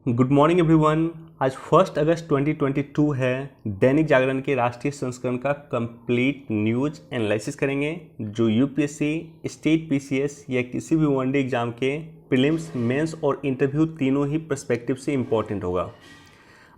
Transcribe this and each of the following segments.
Good morning everyone. आज 1 अगस्त 2022 है। दैनिक जागरण के राष्ट्रीय संस्करण का कंप्लीट न्यूज एनालिसिस करेंगे जो यूपीएससी, स्टेट पीसीएस या किसी भी वनडे एग्जाम के प्रीलिम्स, मेंस और इंटरव्यू तीनों ही पर्सपेक्टिव से इम्पॉर्टेंट होगा।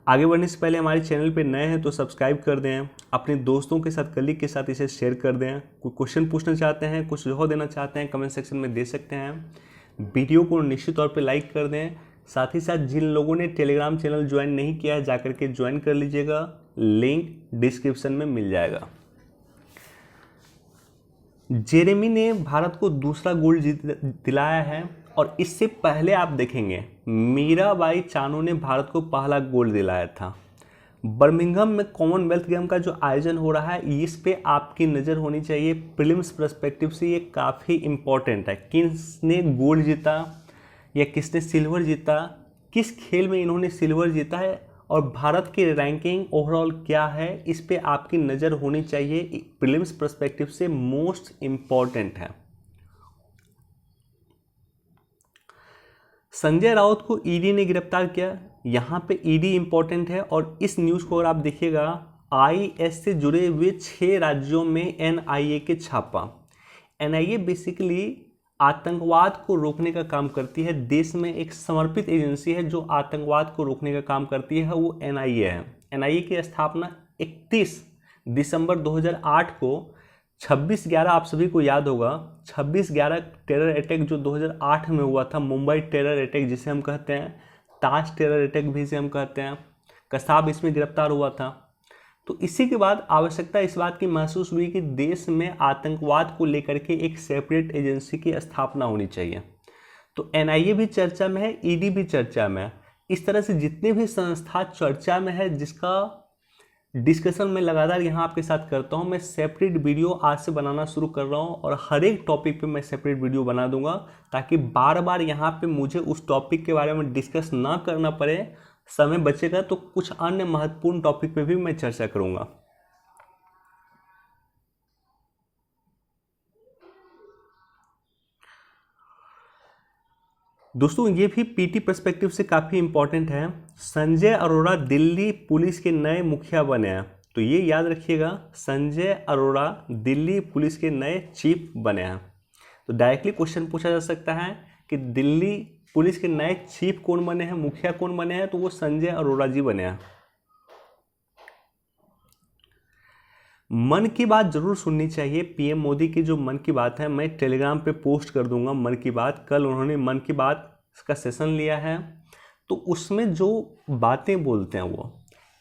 आगे बढ़ने से पहले हमारे चैनल पे नए हैं तो सब्सक्राइब कर दें, अपने दोस्तों के साथ, कलीग के साथ इसे शेयर कर दें। कोई क्वेश्चन पूछना चाहते हैं, कुछ सुझाव देना चाहते हैं, कमेंट सेक्शन में दे सकते हैं। वीडियो को निश्चित तौर पे लाइक कर दें। साथ ही साथ जिन लोगों ने टेलीग्राम चैनल ज्वाइन नहीं किया है जाकर के ज्वाइन कर लीजिएगा, लिंक डिस्क्रिप्शन में मिल जाएगा। जेरेमी ने भारत को दूसरा गोल्ड दिलाया है और इससे पहले आप देखेंगे मीराबाई चानू ने भारत को पहला गोल्ड दिलाया था। बर्मिंघम में कॉमनवेल्थ गेम का जो आयोजन हो रहा है इस पे आपकी नज़र होनी चाहिए। प्रीलिम्स पर्सपेक्टिव से ये काफ़ी इम्पोर्टेंट है। किसने गोल्ड जीता या किसने सिल्वर जीता, किस खेल में इन्होंने सिल्वर जीता है और भारत की रैंकिंग ओवरऑल क्या है, इस पे आपकी नज़र होनी चाहिए। प्रीलिम्स पर्सपेक्टिव से मोस्ट इम्पॉर्टेंट है। संजय राउत को ईडी ने गिरफ्तार किया। यहाँ पे ईडी इंपॉर्टेंट है और इस न्यूज़ को अगर आप देखिएगा, आईएस से जुड़े हुए 6 राज्यों में एनआईए के छापा। एनआईए बेसिकली आतंकवाद को रोकने का काम करती है। देश में एक समर्पित एजेंसी है जो आतंकवाद को रोकने का काम करती है, वो एनआईए है। एनआईए की स्थापना 31 दिसंबर 2008 को 26/11, आप सभी को याद होगा 26/11 टेरर अटैक जो 2008 में हुआ था, मुंबई टेरर अटैक जिसे हम कहते हैं, ताज टेरर अटैक भी इसे हम कहते हैं। कसाब इसमें गिरफ्तार हुआ था। तो इसी के बाद आवश्यकता इस बात की महसूस हुई कि देश में आतंकवाद को लेकर के एक सेपरेट एजेंसी की स्थापना होनी चाहिए। तो एनआईए भी चर्चा में है, ईडी भी चर्चा में है। इस तरह से जितने भी संस्था चर्चा में है जिसका डिस्कशन मैं लगातार यहाँ आपके साथ करता हूँ। मैं सेपरेट वीडियो आज से बनाना शुरू कर रहा हूँ और हर एक टॉपिक पे मैं सेपरेट वीडियो बना दूंगा ताकि बार बार यहाँ पे मुझे उस टॉपिक के बारे में डिस्कस ना करना पड़े। समय बचेगा तो कुछ अन्य महत्वपूर्ण टॉपिक पे भी मैं चर्चा करूंगा। दोस्तों ये भी पीटी पर्सपेक्टिव से काफ़ी इंपॉर्टेंट है। संजय अरोड़ा दिल्ली पुलिस के नए मुखिया बने हैं। तो ये याद रखिएगा, संजय अरोड़ा दिल्ली पुलिस के नए चीफ बने हैं। तो डायरेक्टली क्वेश्चन पूछा जा सकता है कि दिल्ली पुलिस के नए चीफ कौन बने हैं, मुखिया कौन बने हैं, तो वो संजय अरोड़ा जी बने हैं। मन की बात जरूर सुननी चाहिए। पीएम मोदी की जो मन की बात है मैं टेलीग्राम पे पोस्ट कर दूंगा। मन की बात, कल उन्होंने मन की बात का सेशन लिया है तो उसमें जो बातें बोलते हैं वो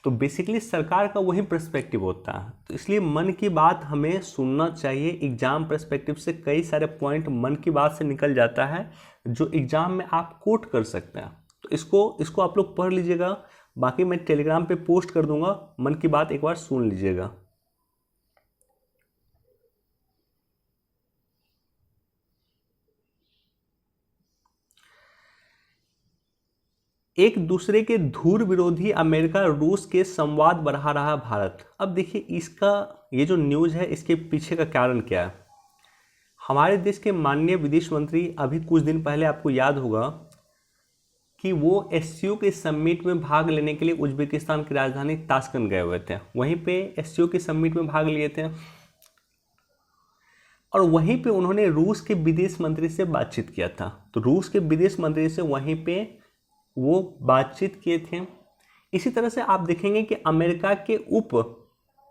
तो बेसिकली सरकार का वही पर्सपेक्टिव होता है। तो इसलिए मन की बात हमें सुनना चाहिए। एग्जाम पर्सपेक्टिव से कई सारे पॉइंट मन की बात से निकल जाता है जो एग्जाम में आप कोट कर सकते हैं। तो इसको आप लोग पढ़ लीजिएगा। बाकी मैं टेलीग्राम पे पोस्ट कर दूंगा, मन की बात एक बार सुन लीजिएगा। एक दूसरे के धूर विरोधी अमेरिका रूस के संवाद बढ़ा रहा भारत। अब देखिए इसका ये जो न्यूज़ है इसके पीछे का कारण क्या है। हमारे देश के माननीय विदेश मंत्री अभी कुछ दिन पहले आपको याद होगा कि वो एससीओ के समिट में भाग लेने के लिए उज्बेकिस्तान की राजधानी ताशकंद गए हुए थे। वहीं पे एससीओ के समिट में भाग लिए थे और वहीं पे उन्होंने रूस के विदेश मंत्री से बातचीत किया था। तो रूस के विदेश मंत्री से वहीं पे वो बातचीत किए थे। इसी तरह से आप देखेंगे कि अमेरिका के उप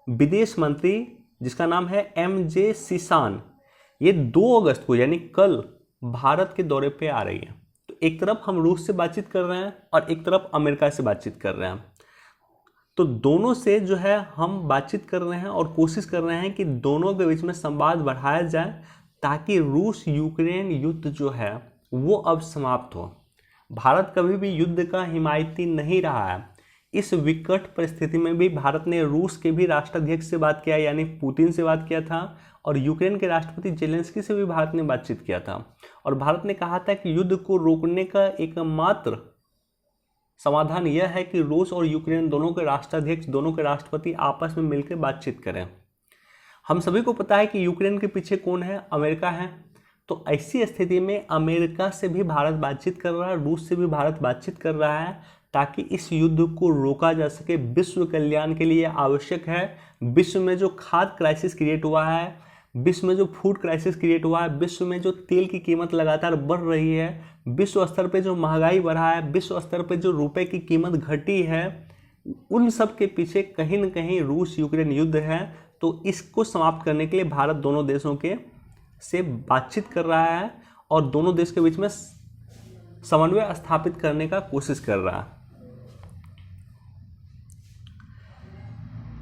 विदेश मंत्री जिसका नाम है एमजे सिसान, ये 2 अगस्त को यानी कल भारत के दौरे पे आ रही है। तो एक तरफ हम रूस से बातचीत कर रहे हैं और एक तरफ अमेरिका से बातचीत कर रहे हैं। तो दोनों से जो है हम बातचीत कर रहे हैं और कोशिश कर रहे हैं कि दोनों के बीच में संवाद बढ़ाया जाए ताकि रूस यूक्रेन युद्ध जो है वो अब समाप्त हो। भारत कभी भी युद्ध का हिमायती नहीं रहा है। इस विकट परिस्थिति में भी भारत ने रूस के भी राष्ट्राध्यक्ष से बात किया यानी पुतिन से बात किया था और यूक्रेन के राष्ट्रपति जेलेंस्की से भी भारत ने बातचीत किया था और भारत ने कहा था कि युद्ध को रोकने का एकमात्र समाधान यह है कि रूस और यूक्रेन दोनों के राष्ट्राध्यक्ष, दोनों के राष्ट्रपति आपस में मिलकर बातचीत करें। हम सभी को पता है कि यूक्रेन के पीछे कौन है, अमेरिका है। तो ऐसी स्थिति में अमेरिका से भी भारत बातचीत कर रहा है, रूस से भी भारत बातचीत कर रहा है ताकि इस युद्ध को रोका जा सके। विश्व कल्याण के लिए आवश्यक है। विश्व में जो खाद्य क्राइसिस क्रिएट हुआ है, विश्व में जो फूड क्राइसिस क्रिएट हुआ है, विश्व में जो तेल की कीमत लगातार बढ़ रही है, विश्व स्तर पे जो महंगाई बढ़ा है, विश्व स्तर पे जो रुपए की कीमत घटी है, उन सब के पीछे कहीं न कहीं रूस यूक्रेन युद्ध है। तो इसको समाप्त करने के लिए भारत दोनों देशों के से बातचीत कर रहा है और दोनों देश के बीच में समन्वय स्थापित करने का कोशिश कर रहा है।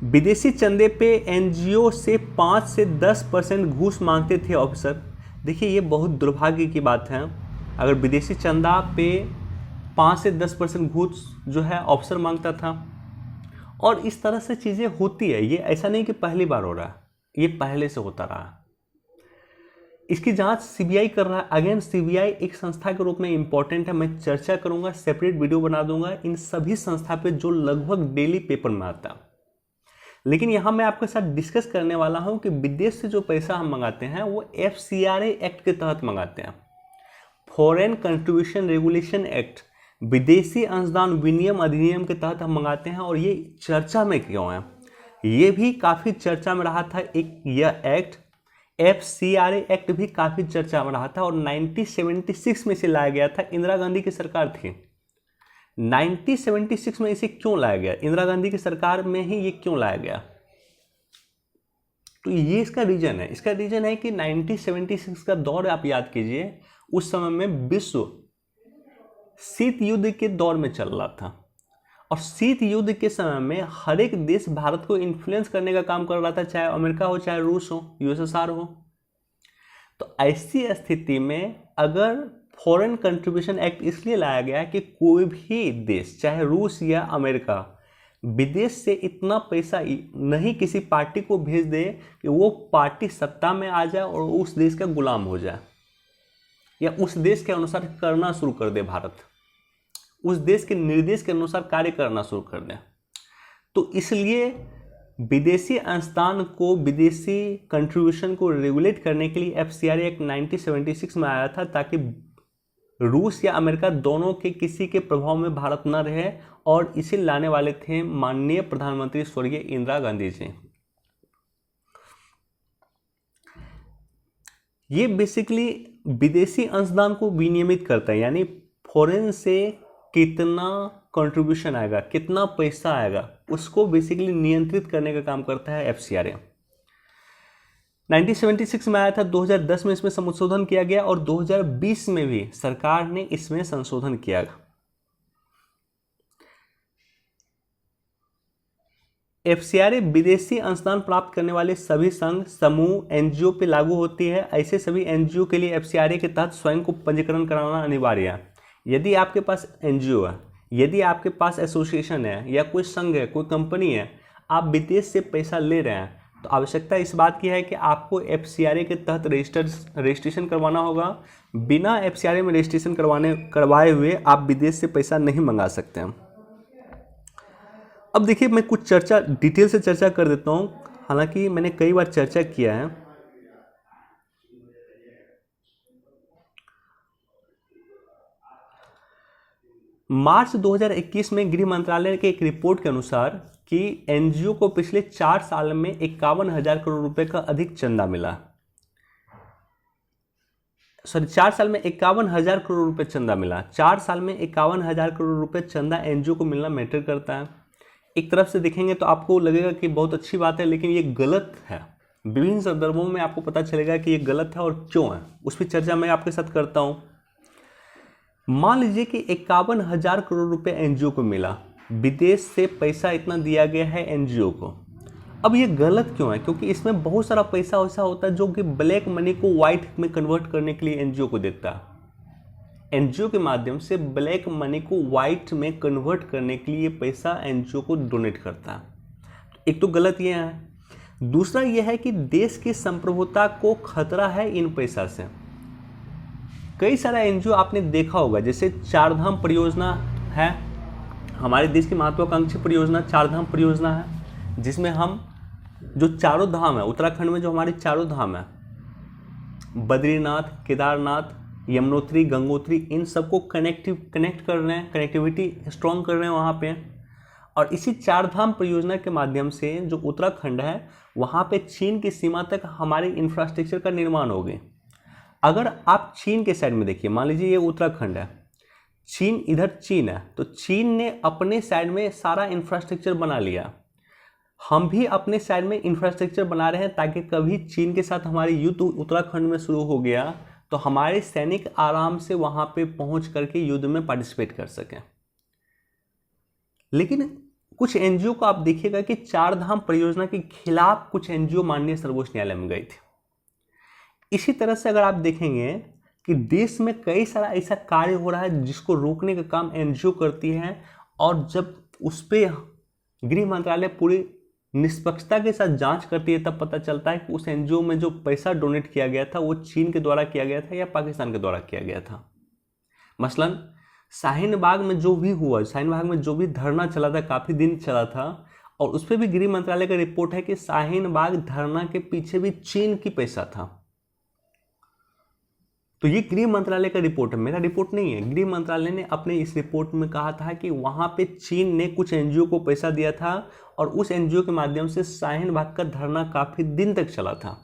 विदेशी चंदे पे एनजीओ से 5 से 10% घूस मांगते थे ऑफिसर। देखिए ये बहुत दुर्भाग्य की बात है। अगर विदेशी चंदा पे 5 से 10% घूस जो है ऑफिसर मांगता था, और इस तरह से चीज़ें होती है। ये ऐसा नहीं कि पहली बार हो रहा है, ये पहले से होता रहा। इसकी जांच सीबीआई कर रहा है। अगेन सीबीआई एक संस्था के रूप में इंपॉर्टेंट है। मैं चर्चा करूंगा, सेपरेट वीडियो बना दूंगा इन सभी संस्था पे जो लगभग डेली पेपर में आता है। लेकिन यहाँ मैं आपके साथ डिस्कस करने वाला हूँ कि विदेश से जो पैसा हम मंगाते हैं वो FCRA एक्ट के तहत मंगाते हैं, फॉरेन कंट्रीब्यूशन रेगुलेशन एक्ट, विदेशी अंशदान विनियम अधिनियम के तहत हम मंगाते हैं। और ये चर्चा में क्यों है? ये भी काफ़ी चर्चा में रहा था। एक यह एक्ट FCRA एक्ट भी काफ़ी चर्चा में रहा था और 1976 में इसे लाया गया था। इंदिरा गांधी की सरकार थी। 1976 में इसे क्यों लाया गया? इंदिरा गांधी की सरकार में ही ये क्यों लाया गया? तो ये इसका रीजन है। इसका रीजन है कि 1976 का दौर आप याद कीजिए। उस समय में विश्व शीत युद्ध के दौर में चल रहा था और शीत युद्ध के समय में हर एक देश भारत को इन्फ्लुएंस करने का काम कर रहा था, चाहे अमेरिका हो, चाहे रूस हो, USSR हो। तो ऐसी स्थिति में अगर फॉरेन कंट्रीब्यूशन एक्ट इसलिए लाया गया कि कोई भी देश, चाहे रूस या अमेरिका, विदेश से इतना पैसा नहीं किसी पार्टी को भेज दे कि वो पार्टी सत्ता में आ जाए और उस देश का गुलाम हो जाए, या उस देश के अनुसार करना शुरू कर दे भारत, उस देश के निर्देश के अनुसार कार्य करना शुरू कर दे। तो इसलिए विदेशी अंशदान को, विदेशी कंट्रीब्यूशन को रेगुलेट करने के लिए FCRA एक्ट 1976 में आया था, ताकि रूस या अमेरिका दोनों के किसी के प्रभाव में भारत न रहे। और इसे लाने वाले थे माननीय प्रधानमंत्री स्वर्गीय इंदिरा गांधी जी। ये बेसिकली विदेशी अंशदान को विनियमित करता है, यानी फॉरेन से कितना कंट्रीब्यूशन आएगा, कितना पैसा आएगा, उसको बेसिकली नियंत्रित करने का काम करता है FCRA। 1976 में आया था, 2010 में इसमें संशोधन किया गया और 2020 में भी सरकार ने इसमें संशोधन किया। FCRA विदेशी अंशदान प्राप्त करने वाले सभी संघ, समूह, NGO पे लागू होती है। ऐसे सभी NGO के लिए FCRA के तहत स्वयं को पंजीकरण कराना अनिवार्य है। यदि आपके पास NGO है, यदि आपके पास एसोसिएशन है या कोई संघ है, कोई कंपनी है, आप विदेश से पैसा ले रहे हैं, तो आवश्यकता इस बात की है कि आपको FCRA के तहत रजिस्ट्रेशन करवाना होगा। बिना FCRA में रजिस्ट्रेशन करवाए हुए आप विदेश से पैसा नहीं मंगा सकते हैं। अब देखिए, मैं कुछ डिटेल से चर्चा कर देता हूँ, हालांकि मैंने कई बार चर्चा किया है। मार्च 2021 में गृह मंत्रालय के एक रिपोर्ट के अनुसार कि NGO को पिछले 4 साल में 51,000 करोड़ रुपए का अधिक चंदा मिला। 4 साल में 51,000 करोड़ रुपए चंदा मिला। 4 साल में 51,000 करोड़ रुपए चंदा NGO को मिलना मैटर करता है। एक तरफ से देखेंगे तो आपको लगेगा कि बहुत अच्छी बात है, लेकिन ये गलत है। विभिन्न संदर्भों में आपको पता चलेगा कि ये गलत है और क्यों है, उस पर चर्चा मैं आपके साथ करता हूँ। मान लीजिए कि 51,000 करोड़ रुपए NGO को मिला, विदेश से पैसा इतना दिया गया है NGO को। अब ये गलत क्यों है? क्योंकि इसमें बहुत सारा पैसा ऐसा होता है जो कि ब्लैक मनी को वाइट में कन्वर्ट करने के लिए NGO को देता है। NGO के माध्यम से ब्लैक मनी को वाइट में कन्वर्ट करने के लिए पैसा NGO को डोनेट करता है। एक तो गलत ये है। दूसरा यह है कि देश की संप्रभुता को खतरा है इन पैसा से। कई सारा NGO आपने देखा होगा, जैसे चारधाम परियोजना है, हमारे देश की महत्वाकांक्षी परियोजना चारधाम परियोजना है, जिसमें हम जो चारों धाम है, उत्तराखंड में जो हमारे चारों धाम है, बद्रीनाथ, केदारनाथ यमुनोत्री, गंगोत्री, इन सबको कनेक्ट कर रहे हैं, कनेक्टिविटी स्ट्रॉन्ग कर रहे हैं वहाँ पे। और इसी चार धाम परियोजना के माध्यम से जो उत्तराखंड है वहाँ पे चीन की सीमा तक हमारे इंफ्रास्ट्रक्चर का निर्माण हो गए। अगर आप चीन के साइड में देखिए, मान लीजिए ये उत्तराखंड है, चीन इधर चीन है, तो चीन ने अपने साइड में सारा इंफ्रास्ट्रक्चर बना लिया। हम भी अपने साइड में इंफ्रास्ट्रक्चर बना रहे हैं ताकि कभी चीन के साथ हमारी युद्ध उत्तराखंड में शुरू हो गया तो हमारे सैनिक आराम से वहां पे पहुंच करके युद्ध में पार्टिसिपेट कर सकें। लेकिन कुछ एनजीओ को आप देखिएगा कि चार धाम परियोजना के खिलाफ कुछ एनजीओ माननीय सर्वोच्च न्यायालय में गए थे। इसी तरह से अगर आप देखेंगे कि देश में कई सारा ऐसा कार्य हो रहा है जिसको रोकने का काम एनजीओ करती है, और जब उस पर गृह मंत्रालय पूरी निष्पक्षता के साथ जांच करती है तब पता चलता है कि उस एनजीओ में जो पैसा डोनेट किया गया था वो चीन के द्वारा किया गया था या पाकिस्तान के द्वारा किया गया था। मसलन शाहीन बाग में जो भी हुआ, शाहीन बाग में जो भी धरना चला था, काफ़ी दिन चला था, और उस पर भी गृह मंत्रालय का रिपोर्ट है कि शाहीन बाग धरना के पीछे भी चीन की पैसा था। तो ये गृह मंत्रालय का रिपोर्ट है, मेरा रिपोर्ट नहीं है। गृह मंत्रालय ने अपने इस रिपोर्ट में कहा था कि वहां पे चीन ने कुछ एनजीओ को पैसा दिया था और उस एनजीओ के माध्यम से शाहीन बाग का धरना काफी दिन तक चला था।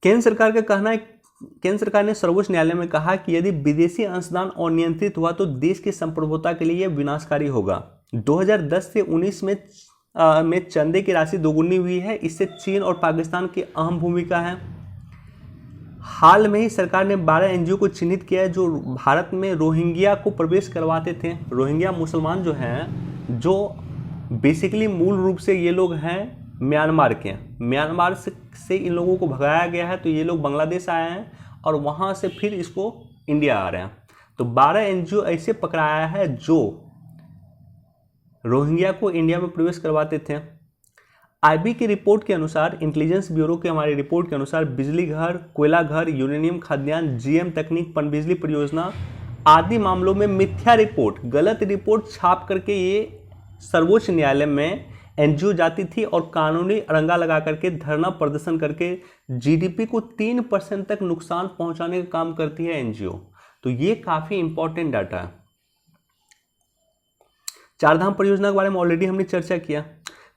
केंद्र सरकार का कहना है, केंद्र सरकार ने सर्वोच्च न्यायालय में कहा कि यदि विदेशी अंशदान अनियंत्रित हुआ तो देश की संप्रभुता के लिए यह विनाशकारी होगा। 2010 से 19 में चंदे की राशि दोगुनी हुई है। इससे चीन और पाकिस्तान की अहम भूमिका है। हाल में ही सरकार ने 12 एनजीओ को चिन्हित किया है जो भारत में रोहिंग्या को प्रवेश करवाते थे। रोहिंग्या मुसलमान जो हैं, जो बेसिकली मूल रूप से ये लोग हैं म्यांमार के। म्यांमार से इन लोगों को भगाया गया है, तो ये लोग बांग्लादेश आए हैं और वहाँ से फिर इसको इंडिया आ रहे हैं। तो 12 एनजीओ ऐसे पकड़ाया है जो रोहिंग्या को इंडिया में प्रवेश करवाते थे। आईबी की रिपोर्ट के अनुसार, इंटेलिजेंस ब्यूरो की हमारी रिपोर्ट के अनुसार, बिजली घर, कोयला घर, यूरेनियम खाद्यान्न, जीएम तकनीक, पनबिजली परियोजना आदि मामलों में मिथ्या रिपोर्ट, गलत रिपोर्ट छाप करके ये सर्वोच्च न्यायालय में एनजीओ जाती थी और कानूनी अड़ंगा लगा करके धरना प्रदर्शन करके जीडीपी को 3% तक नुकसान पहुंचाने का काम करती है एनजीओ। तो ये काफी इंपॉर्टेंट डाटा है। चारधाम परियोजना के बारे में ऑलरेडी हमने चर्चा किया।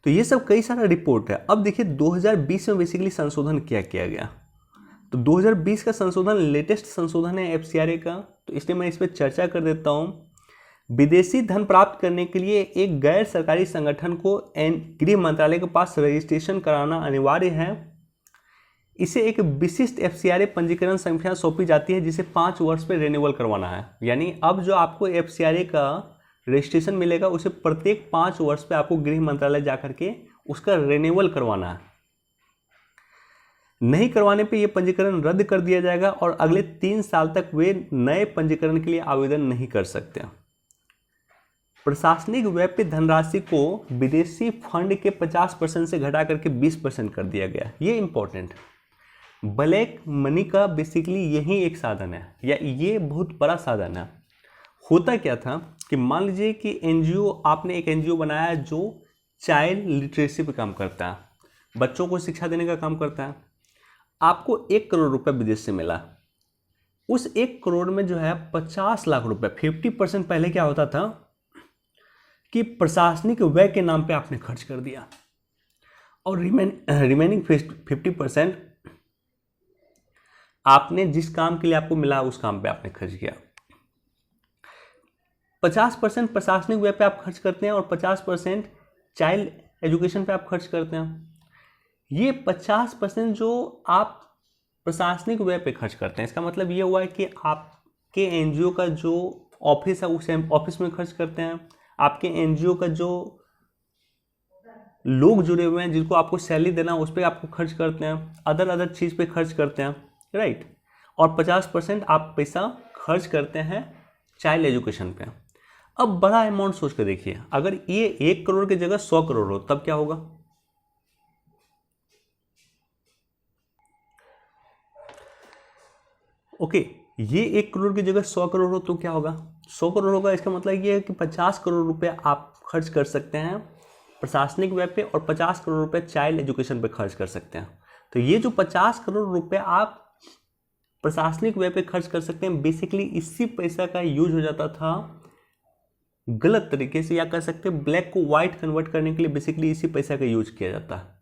तो ये सब कई सारा रिपोर्ट है। अब देखिए 2020 में बेसिकली संशोधन क्या किया गया। तो 2020 का संशोधन लेटेस्ट संशोधन है एफसीआरए का, तो इसलिए मैं इस पर चर्चा कर देता हूँ। विदेशी धन प्राप्त करने के लिए एक गैर सरकारी संगठन को गृह मंत्रालय के पास रजिस्ट्रेशन कराना अनिवार्य है। इसे एक विशिष्ट एफसीआरए पंजीकरण संख्या सौंपी जाती है जिसे 5 वर्ष पे रिन्यूअल करवाना है। यानी अब जो आपको एफसीआरए का रजिस्ट्रेशन मिलेगा उसे प्रत्येक 5 वर्ष पे आपको गृह मंत्रालय जाकर के उसका रिन्यूअल करवाना है। नहीं करवाने पे ये पंजीकरण रद्द कर दिया जाएगा और अगले 3 साल तक वे नए पंजीकरण के लिए आवेदन नहीं कर सकते। प्रशासनिक व्यय पे धनराशि को विदेशी फंड के 50% से घटा करके 20% कर दिया गया। ये इंपॉर्टेंट। ब्लैक मनी का बेसिकली यही एक साधन है, या ये बहुत बड़ा साधन है। होता क्या था कि मान लीजिए कि एनजीओ, आपने एक एनजीओ बनाया जो चाइल्ड लिटरेसी पे काम करता है, बच्चों को शिक्षा देने का काम करता है। आपको 1 करोड़ रुपए विदेश से मिला। उस 1 करोड़ में जो है 50 लाख रुपए, 50% पहले क्या होता था कि प्रशासनिक व्यय के नाम पे आपने खर्च कर दिया और रिमेनिंग 50% आपने जिस काम के लिए आपको मिला उस काम पे आपने खर्च किया। 50% प्रशासनिक व्यय पे आप खर्च करते हैं और 50% चाइल्ड एजुकेशन पे आप खर्च करते हैं। ये 50% जो आप प्रशासनिक व्यय पे खर्च करते हैं, इसका मतलब ये हुआ है कि आपके एनजीओ का जो ऑफिस है उस ऑफिस में खर्च करते हैं। आपके एनजीओ का जो लोग जुड़े हुए हैं जिनको आपको सैलरी देना उस पर आपको खर्च करते हैं, अदर चीज़ पे खर्च करते हैं, राइट। और 50% आप पैसा खर्च करते हैं चाइल्ड एजुकेशन पे। अब बड़ा अमाउंट सोच कर देखिए, अगर ये 1 करोड़ की जगह 100 करोड़ हो तब क्या होगा। ओके, ये 1 करोड़ की जगह 100 करोड़ हो तो क्या होगा। 100 करोड़ होगा, इसका मतलब ये है कि 50 करोड़ रुपए आप खर्च कर सकते हैं प्रशासनिक व्यय पे और 50 करोड़ रुपए चाइल्ड एजुकेशन पे खर्च कर सकते हैं। तो ये जो 50 करोड़ रुपए आप प्रशासनिक व्यय पे खर्च कर सकते हैं। बेसिकली इसी पैसा का यूज हो जाता था गलत तरीके से, या कह सकते हैं ब्लैक को व्हाइट कन्वर्ट करने के लिए बेसिकली इसी पैसा का यूज किया जाता है।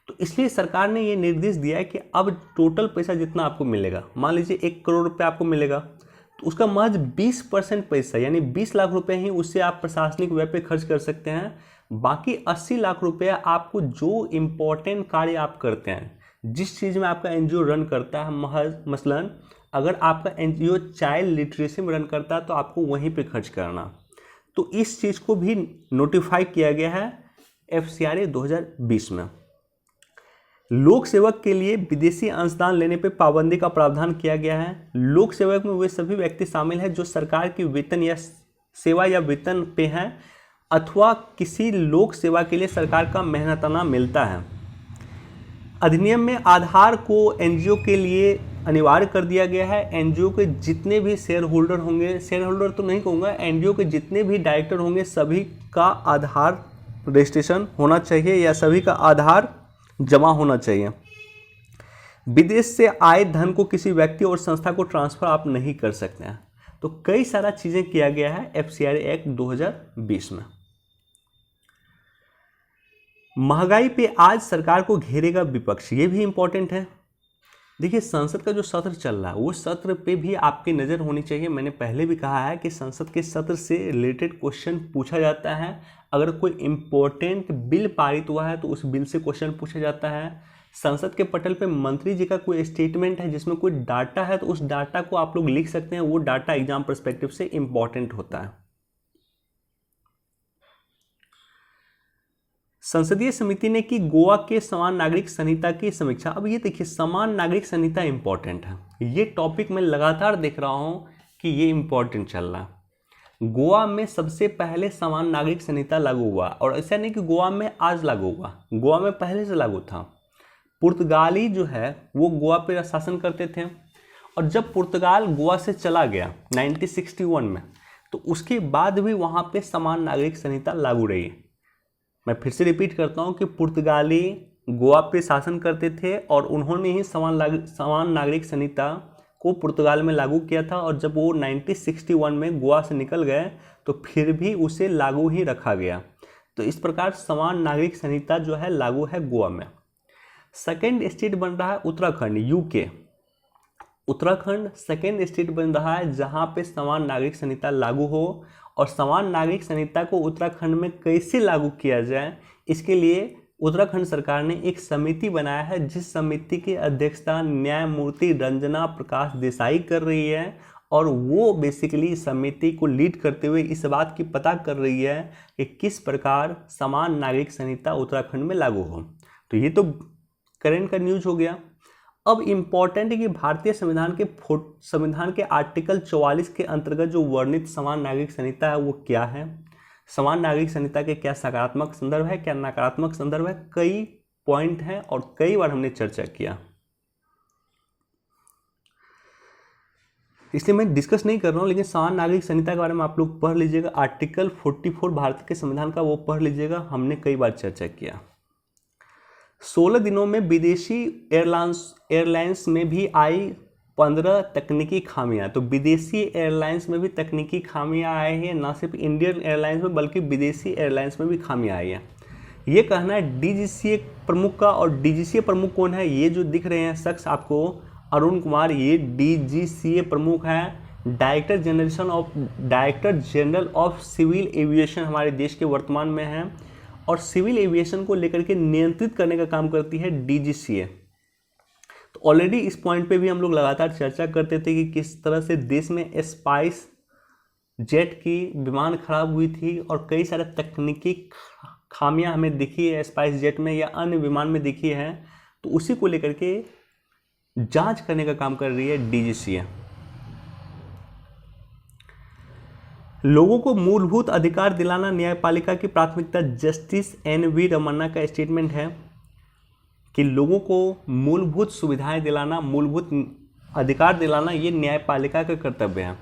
तो इसलिए सरकार ने ये निर्देश दिया है कि अब टोटल पैसा जितना आपको मिलेगा, मान लीजिए 1 करोड़ रुपये आपको मिलेगा, तो उसका महज 20% पैसा यानी 20 लाख रुपए ही उससे आप प्रशासनिक व्यय पे खर्च कर सकते हैं। बाकी 80 लाख रुपए आपको जो इम्पोर्टेंट कार्य आप करते हैं, जिस चीज़ में आपका एनजीओ रन करता है, महज मसलन अगर आपका एनजीओ चाइल्ड लिटरेसी में रन करता है तो आपको वहीं पे खर्च करना। तो इस चीज़ को भी नोटिफाई किया गया है FCRA 2020 में। लोक सेवक के लिए विदेशी अंशदान लेने पे पाबंदी का प्रावधान किया गया है। लोक सेवक में वे सभी व्यक्ति शामिल हैं जो सरकार की वेतन या सेवा या वेतन पे हैं अथवा किसी लोक सेवा के लिए सरकार का मेहनताना मिलता है। अधिनियम में आधार को एनजीओ के लिए अनिवार्य कर दिया गया है। एनजीओ के जितने भी शेयर होल्डर होंगे, शेयर होल्डर तो नहीं कहूँगा, एनजीओ के जितने भी डायरेक्टर होंगे सभी का आधार रजिस्ट्रेशन होना चाहिए या सभी का आधार जमा होना चाहिए। विदेश से आए धन को किसी व्यक्ति और संस्था को ट्रांसफर आप नहीं कर सकते हैं। तो कई सारा चीजें किया गया है FCRA एक्ट 2020 में। महंगाई पे आज सरकार को घेरेगा विपक्ष, ये भी इंपॉर्टेंट है। देखिए संसद का जो सत्र चल रहा है वो सत्र पे भी आपकी नज़र होनी चाहिए। मैंने पहले भी कहा है कि संसद के सत्र से रिलेटेड क्वेश्चन पूछा जाता है। अगर कोई इम्पोर्टेंट बिल पारित हुआ है तो उस बिल से क्वेश्चन पूछा जाता है। संसद के पटल पे मंत्री जी का कोई स्टेटमेंट है जिसमें कोई डाटा है तो उस डाटा को आप लोग लिख सकते हैं, वो डाटा एग्जाम पर्सपेक्टिव से इम्पॉर्टेंट होता है। संसदीय समिति ने की गोवा के समान नागरिक संहिता की समीक्षा। अब ये देखिए समान नागरिक संहिता इंपॉर्टेंट है, ये टॉपिक मैं लगातार देख रहा हूँ कि ये इंपॉर्टेंट चल रहा है। गोवा में सबसे पहले समान नागरिक संहिता लागू हुआ, और ऐसा नहीं कि गोवा में आज लागू हुआ, गोवा में पहले से लागू था। पुर्तगाली जो है वो गोवा पे शासन करते थे, और जब पुर्तगाल गोवा से चला गया 1961 में, तो उसके बाद भी वहाँ पे समान नागरिक संहिता लागू रही। मैं फिर से रिपीट करता हूँ कि पुर्तगाली गोवा पे शासन करते थे और उन्होंने ही समान नागरिक संहिता को पुर्तगाल में लागू किया था, और जब वो 1961 में गोवा से निकल गए तो फिर भी उसे लागू ही रखा गया। तो इस प्रकार समान नागरिक संहिता जो है लागू है गोवा में। सेकेंड स्टेट बन रहा है Uttarakhand, UK. Uttarakhand second state बन रहा है जहाँ पे समान नागरिक संहिता लागू हो, और समान नागरिक संहिता को उत्तराखंड में कैसे लागू किया जाए इसके लिए उत्तराखंड सरकार ने एक समिति बनाया है, जिस समिति की अध्यक्षता न्यायमूर्ति रंजना प्रकाश देसाई कर रही है, और वो बेसिकली समिति को लीड करते हुए इस बात की पता कर रही है कि किस प्रकार समान नागरिक संहिता उत्तराखंड में लागू हो। तो ये तो करंट का न्यूज हो गया। अब इम्पॉर्टेंट है कि भारतीय संविधान के आर्टिकल 44 के अंतर्गत जो वर्णित समान नागरिक संहिता है वो क्या है, समान नागरिक संहिता के क्या सकारात्मक संदर्भ है, क्या नकारात्मक संदर्भ है, कई पॉइंट हैं और कई बार हमने चर्चा किया, इसलिए मैं डिस्कस नहीं कर रहा हूँ। लेकिन समान नागरिक संहिता के बारे में आप लोग पढ़ लीजिएगा, आर्टिकल 44 भारत के संविधान का वो पढ़ लीजिएगा, हमने कई बार चर्चा किया। 16 दिनों में विदेशी एयरलाइंस में भी आई 15 तकनीकी खामियां। तो विदेशी एयरलाइंस में भी तकनीकी खामियां आई हैं, ना सिर्फ इंडियन एयरलाइंस में बल्कि विदेशी एयरलाइंस में भी खामियां आई हैं। ये कहना है DGCA प्रमुख का, और DGCA प्रमुख कौन है, ये जो दिख रहे हैं शख्स आपको अरुण कुमार, ये DGCA प्रमुख हैं, director general of civil aviation हमारे देश के वर्तमान में हैं, और सिविल एविएशन को लेकर के नियंत्रित करने का काम करती है DGCA। तो ऑलरेडी इस पॉइंट पे भी हम लोग लगातार चर्चा करते थे कि किस तरह से देश में स्पाइस जेट की विमान खराब हुई थी, और कई सारे तकनीकी खामियां हमें दिखी है स्पाइस जेट में या अन्य विमान में दिखी है। तो उसी को लेकर के जांच करने का काम कर रही है DGCA। लोगों को मूलभूत अधिकार दिलाना न्यायपालिका की प्राथमिकता। जस्टिस NV रमन्ना का स्टेटमेंट है कि लोगों को मूलभूत सुविधाएं दिलाना, मूलभूत अधिकार दिलाना ये न्यायपालिका का कर्तव्य है,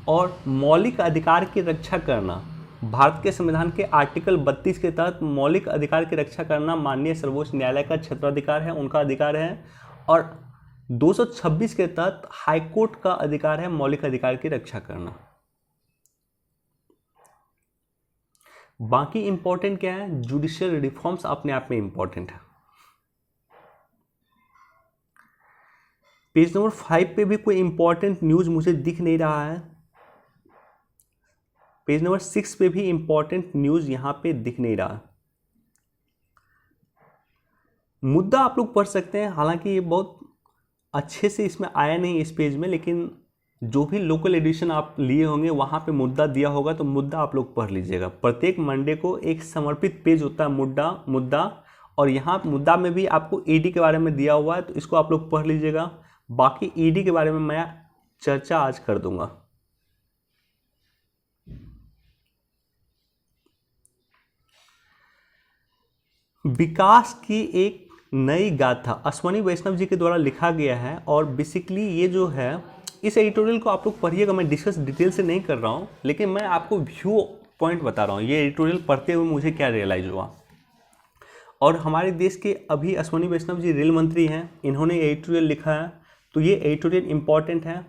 और मौलिक अधिकार की रक्षा करना भारत के संविधान के आर्टिकल 32 के तहत मौलिक अधिकार की रक्षा करना माननीय सर्वोच्च न्यायालय का क्षेत्राधिकार है, उनका अधिकार है। और 226 के तहत हाईकोर्ट का अधिकार है मौलिक अधिकार की रक्षा करना। बाकी इंपॉर्टेंट क्या है, जुडिशियल रिफॉर्म्स अपने आप में इंपॉर्टेंट है। पेज नंबर 5 पे भी कोई इंपॉर्टेंट न्यूज मुझे दिख नहीं रहा है। पेज नंबर 6 पे भी इंपॉर्टेंट न्यूज यहां पे दिख नहीं रहा। मुद्दा आप लोग पढ़ सकते हैं, हालांकि ये बहुत अच्छे से इसमें आया नहीं इस पेज में, लेकिन जो भी लोकल एडिशन आप लिए होंगे वहाँ पे मुद्दा दिया होगा, तो मुद्दा आप लोग पढ़ लीजिएगा। प्रत्येक मंडे को एक समर्पित पेज होता है मुद्दा, और यहाँ मुद्दा में भी आपको ईडी के बारे में दिया हुआ है, तो इसको आप लोग पढ़ लीजिएगा। बाकी ईडी के बारे में मैं चर्चा आज कर दूंगा। विकास की एक नई गाथा अश्वनी वैष्णव जी के द्वारा लिखा गया है, और बेसिकली ये जो है, इस एडिटोरियल को आप लोग पढ़िएगा। मैं डिस्कस डिटेल से नहीं कर रहा हूँ, लेकिन मैं आपको व्यू पॉइंट बता रहा हूँ, ये एडिटोरियल पढ़ते हुए मुझे क्या रियलाइज हुआ। और हमारे देश के अभी अश्वनी वैष्णव जी रेल मंत्री हैं, इन्होंने एडिटोरियल लिखा है, तो ये एडिटोरियल इम्पॉर्टेंट है।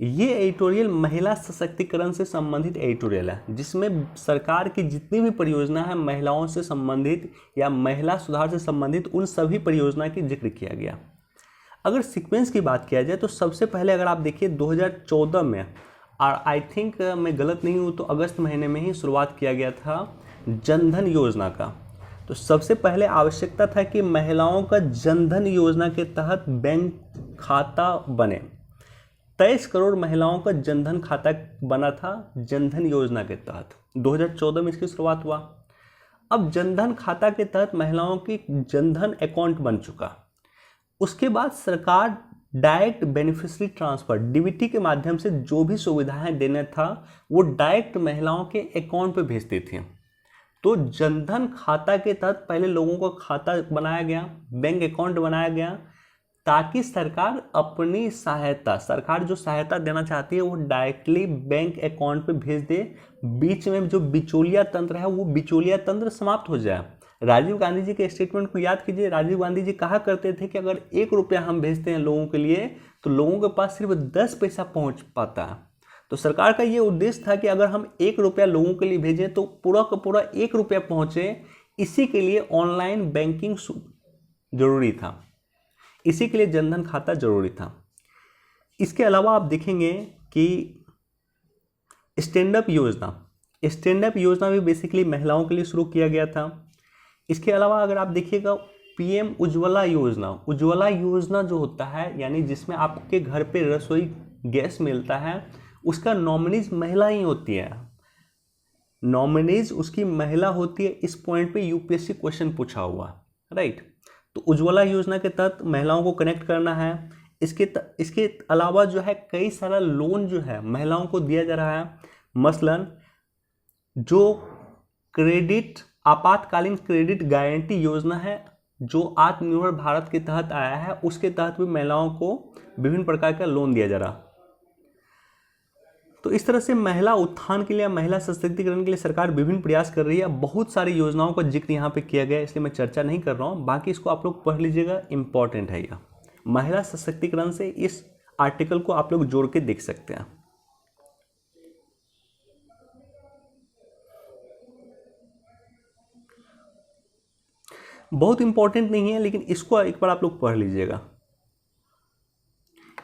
ये एडिटोरियल महिला सशक्तिकरण से संबंधित एडिटोरियल है, जिसमें सरकार की जितनी भी परियोजना है महिलाओं से संबंधित या महिला सुधार से संबंधित, उन सभी परियोजना की जिक्र किया गया। अगर सीक्वेंस की बात किया जाए तो सबसे पहले अगर आप देखिए 2014 में, और आई थिंक मैं गलत नहीं हूँ तो अगस्त महीने में ही शुरुआत किया गया था जनधन योजना का। तो सबसे पहले आवश्यकता था कि महिलाओं का जनधन योजना के तहत बैंक खाता बने। 23 करोड़ महिलाओं का जनधन खाता बना था जनधन योजना के तहत। 2014 में इसकी शुरुआत हुआ। अब जनधन खाता के तहत महिलाओं की जनधन अकाउंट बन चुका। उसके बाद सरकार डायरेक्ट बेनिफिशियरी ट्रांसफर डीबीटी के माध्यम से जो भी सुविधाएं देना था वो डायरेक्ट महिलाओं के अकाउंट पे भेजती थी। तो जनधन खाता के तहत पहले लोगों का खाता बनाया गया, बैंक अकाउंट बनाया गया, ताकि सरकार अपनी सहायता, सरकार जो सहायता देना चाहती है वो डायरेक्टली बैंक अकाउंट पे भेज दे। बीच में जो बिचौलिया तंत्र है वो बिचौलिया तंत्र समाप्त हो जाए। राजीव गांधी जी के स्टेटमेंट को याद कीजिए। राजीव गांधी जी कहा करते थे कि अगर 1 रुपया हम भेजते हैं लोगों के लिए तो लोगों के पास सिर्फ 10 पैसा पहुंच पाता है। तो सरकार का ये उद्देश्य था कि अगर हम 1 रुपया लोगों के लिए भेजें तो पूरा का पूरा 1 रुपया पहुंचे। इसी के लिए ऑनलाइन बैंकिंग जरूरी था, इसी के लिए जनधन खाता जरूरी था। इसके अलावा आप देखेंगे कि स्टैंड अप योजना भी बेसिकली महिलाओं के लिए शुरू किया गया था। इसके अलावा अगर आप देखिएगा पीएम उज्ज्वला योजना जो होता है, यानी जिसमें आपके घर पे रसोई गैस मिलता है, उसका नॉमिनीज महिला ही होती है, नॉमिनीज उसकी महिला होती है। इस पॉइंट पे यूपीएससी क्वेश्चन पूछा हुआ, राइट। तो उज्ज्वला योजना के तहत महिलाओं को कनेक्ट करना है। इसके अलावा जो है कई सारा लोन जो है महिलाओं को दिया जा रहा है। मसलन जो आपातकालीन क्रेडिट गारंटी योजना है जो आत्मनिर्भर भारत के तहत आया है, उसके तहत भी महिलाओं को विभिन्न प्रकार का लोन दिया जा रहा। तो इस तरह से महिला उत्थान के लिए, महिला सशक्तिकरण के लिए सरकार विभिन्न प्रयास कर रही है। बहुत सारी योजनाओं का जिक्र यहाँ पे किया गया है, इसलिए मैं चर्चा नहीं कर रहा हूँ। बाकी इसको आप लोग पढ़ लीजिएगा, इंपॉर्टेंट है। यह महिला सशक्तिकरण से इस आर्टिकल को आप लोग जोड़ के देख सकते हैं। बहुत इंपॉर्टेंट नहीं है, लेकिन इसको एक बार आप लोग पढ़ लीजिएगा।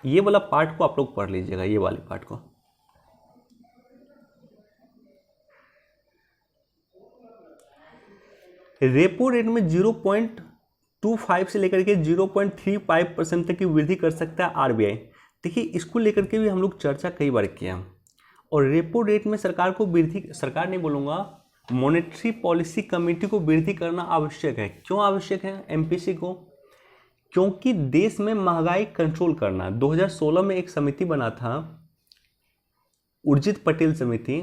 ये वाला पार्ट को आप लोग पढ़ लीजिएगा, ये वाले पार्ट को। रेपो रेट में 0.25 से लेकर के 0.35% तक की वृद्धि कर सकता है आरबीआई। देखिए, इसको लेकर के भी हम लोग चर्चा कई बार किया। और रेपो रेट में सरकार को वृद्धि, सरकार नहीं बोलूँगा, मॉनेटरी पॉलिसी कमेटी को वृद्धि करना आवश्यक है। क्यों आवश्यक है एमपीसी को? क्योंकि देश में महंगाई कंट्रोल करना। 2016 में एक समिति बना था, उर्जित पटेल समिति,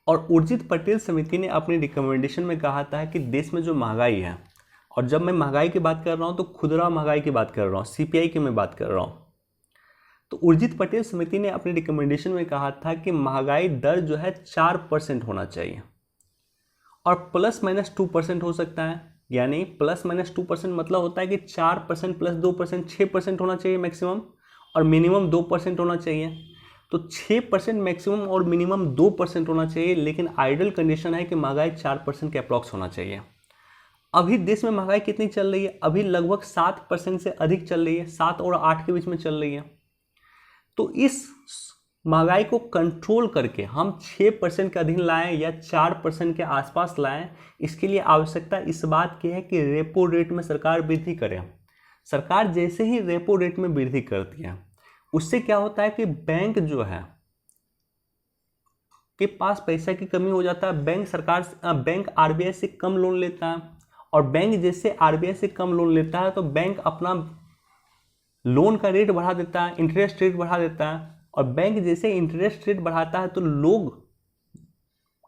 और उर्जित पटेल समिति ने अपनी रिकमेंडेशन में कहा था कि देश में जो महंगाई है, और जब मैं महंगाई की बात कर रहा हूँ तो खुदरा महंगाई की बात कर रहा हूँ, सीपीआई की मैं बात कर रहा हूँ। तो उर्जित पटेल समिति ने अपनी रिकमेंडेशन में कहा था कि महंगाई दर जो है 4% होना चाहिए, और ±2% हो सकता है। यानी ±2% मतलब होता है कि 4% + 2% 6% होना चाहिए मैक्सिमम, और मिनिमम 2% होना चाहिए। तो 6% मैक्सिमम और मिनिमम 2% होना चाहिए, लेकिन आइडियल कंडीशन है कि महंगाई 4% के अप्रॉक्स होना चाहिए। अभी देश में महंगाई कितनी चल रही है? अभी लगभग 7% से अधिक चल रही है, 7 और 8 के बीच में चल रही है। तो इस महंगाई को कंट्रोल करके हम 6% के अधीन लाएं या 4% के आसपास लाएं, इसके लिए आवश्यकता इस बात की है कि रेपो रेट में सरकार वृद्धि करे। सरकार जैसे ही रेपो रेट में वृद्धि करती है, उससे क्या होता है कि बैंक जो है के पास पैसा की कमी हो जाता है। बैंक आरबीआई से कम लोन लेता है, और बैंक जैसे आरबीआई से कम लोन लेता है तो बैंक अपना लोन का रेट बढ़ा देता है, इंटरेस्ट रेट बढ़ा देता है। और बैंक जैसे इंटरेस्ट रेट बढ़ाता है तो लोग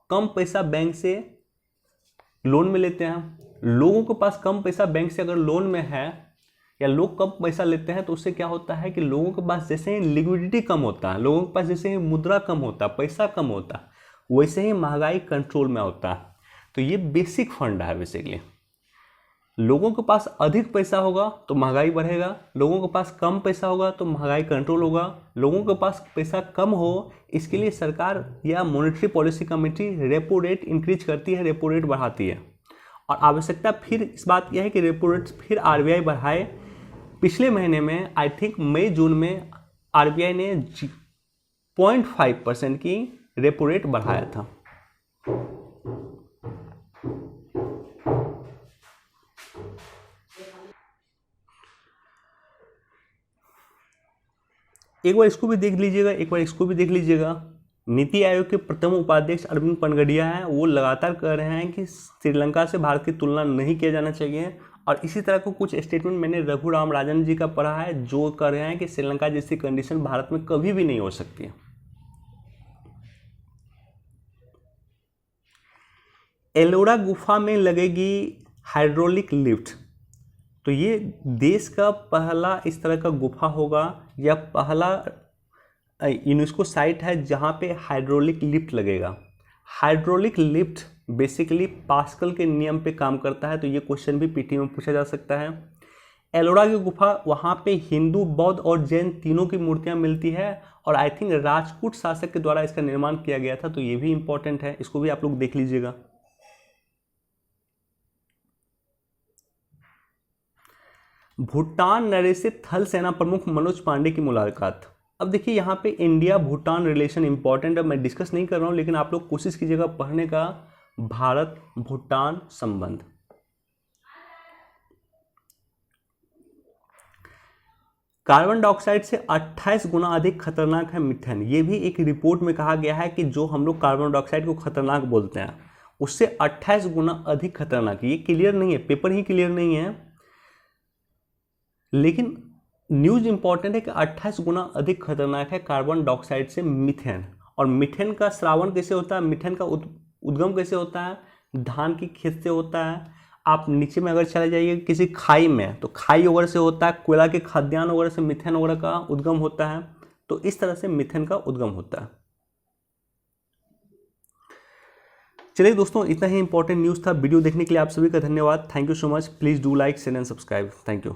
कम पैसा बैंक से लोन में लेते हैं। लोगों के पास कम पैसा बैंक से अगर लोन में है, या लोग कम पैसा लेते हैं, तो उससे क्या होता है कि लोगों के पास जैसे ही लिक्विडिटी कम होता है, लोगों के पास जैसे ही मुद्रा कम होता है, पैसा कम होता है, वैसे ही महंगाई कंट्रोल में होता है। तो ये बेसिक फंडा है बेसिकली। लोगों के पास अधिक पैसा होगा तो महंगाई बढ़ेगा, लोगों के पास कम पैसा होगा तो महंगाई कंट्रोल होगा। लोगों के पास पैसा कम हो, इसके लिए सरकार या monetary policy committee repo rate increase करती है, रेपो रेट बढ़ाती है। और आवश्यकता फिर इस बात की है कि रेपो रेट फिर आरबीआई बढ़ाए। पिछले महीने में आई थिंक मई जून में आरबीआई ने 0.5% की रेपो रेट बढ़ाया था। एक बार इसको भी देख लीजिएगा, एक बार इसको भी देख लीजिएगा। नीति आयोग के प्रथम उपाध्यक्ष अरविंद पनगडिया हैं, वो लगातार कह रहे हैं कि श्रीलंका से भारत की तुलना नहीं किया जाना चाहिए। और इसी तरह को कुछ स्टेटमेंट मैंने रघुराम राजन जी का पढ़ा है, जो कह रहे हैं कि श्रीलंका जैसी कंडीशन भारत में कभी भी नहीं हो सकती है। एलोरा गुफा में लगेगी हाइड्रोलिक लिफ्ट। तो ये देश का पहला इस तरह का गुफा होगा, या पहला यूनेस्को साइट है जहाँ पे हाइड्रोलिक लिफ्ट लगेगा। हाइड्रोलिक लिफ्ट बेसिकली पास्कल के नियम पे काम करता है, तो ये क्वेश्चन भी पीटी में पूछा जा सकता है। एलोरा की गुफा, वहाँ पे हिंदू, बौद्ध और जैन तीनों की मूर्तियाँ मिलती है, और आई थिंक राजपूत शासक के द्वारा इसका निर्माण किया गया था, तो ये भी इंपॉर्टेंट है, इसको भी आप लोग देख लीजिएगा। भूटान नरेश से थल सेना प्रमुख मनोज पांडे की मुलाकात। अब देखिए यहाँ पे इंडिया भूटान रिलेशन इंपॉर्टेंट है, मैं डिस्कस नहीं कर रहा हूँ, लेकिन आप लोग कोशिश कीजिएगा पढ़ने का। भारत भूटान संबंध, कार्बन डाइऑक्साइड से 28 गुना अधिक खतरनाक है मीथेन। ये भी एक रिपोर्ट में कहा गया है कि जो हम लोग कार्बन डाइऑक्साइड को खतरनाक बोलते हैं, उससे 28 गुना अधिक खतरनाक। ये क्लियर नहीं है, पेपर ही क्लियर नहीं है, लेकिन न्यूज इंपॉर्टेंट है कि 28 गुना अधिक खतरनाक है कार्बन डाइऑक्साइड से मीथेन। और मीथेन का श्रावण कैसे होता है, मीथेन का उद्गम कैसे होता है? धान की खेत से होता है। आप नीचे में अगर चले जाइए किसी खाई में, तो खाई वगैरह से होता है, कोयला के खाद्यान्न वगैरह से मीथेन वगैरह का उद्गम होता है। तो इस तरह से मीथेन का उद्गम होता है। चलिए दोस्तों, इतना ही इंपॉर्टेंट न्यूज़ था। वीडियो देखने के लिए आप सभी का धन्यवाद। Thank you so much. Please do like, share and subscribe. Thank you.